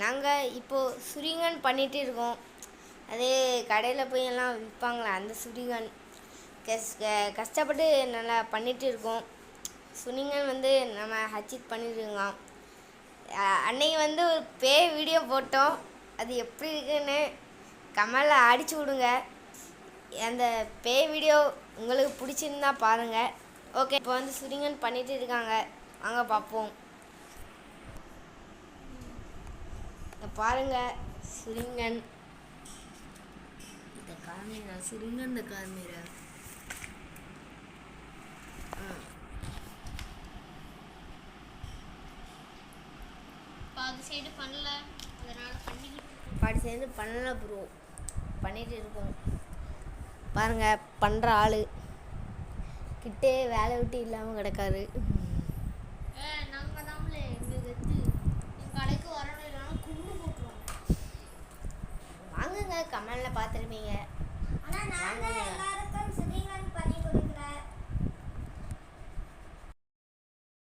நாங்கள் இப்போது சுரிங்கன் பண்ணிகிட்டு இருக்கோம். அதே கடையில் போய் எல்லாம் விற்பாங்களே அந்த சுரிங்கன் கஷ்டப்பட்டு நல்லா பண்ணிகிட்டு இருக்கோம். சுரிங்கன் நம்ம ஹச்சிட் பண்ணிட்டுருக்கோம். அன்னைக்கு ஒரு பேய் வீடியோ போட்டோம். அது எப்படி இருக்குன்னு கமெண்டில் அடிச்சு விடுங்க. அந்த பேய் வீடியோ உங்களுக்கு பிடிச்சிருந்தா பாருங்கள். ஓகே, இப்போ சுரிங்கன் பண்ணிகிட்டு இருக்காங்க, வாங்க பார்ப்போம். பாருங்க சுரிங்கன். இந்த கார்மீரா சுரிங்கன், இந்த கார்மீரா பாதி சைடு பண்ணல, அதனால பாதி சைடு பண்ணல ப்ரோ, பண்ணிட்டு இருக்கோம். பாருங்க பண்ணுற ஆள் கிட்டே வேலை விட்டு இல்லாமல் கிடக்காரு. நாங்கள் தாமலே எங்களுக்கு கடைக்கு வரணும், இல்லைனா குண்டு போட்டுருவோம். வாங்குங்க, கமெண்டில் பார்த்துருப்பீங்க.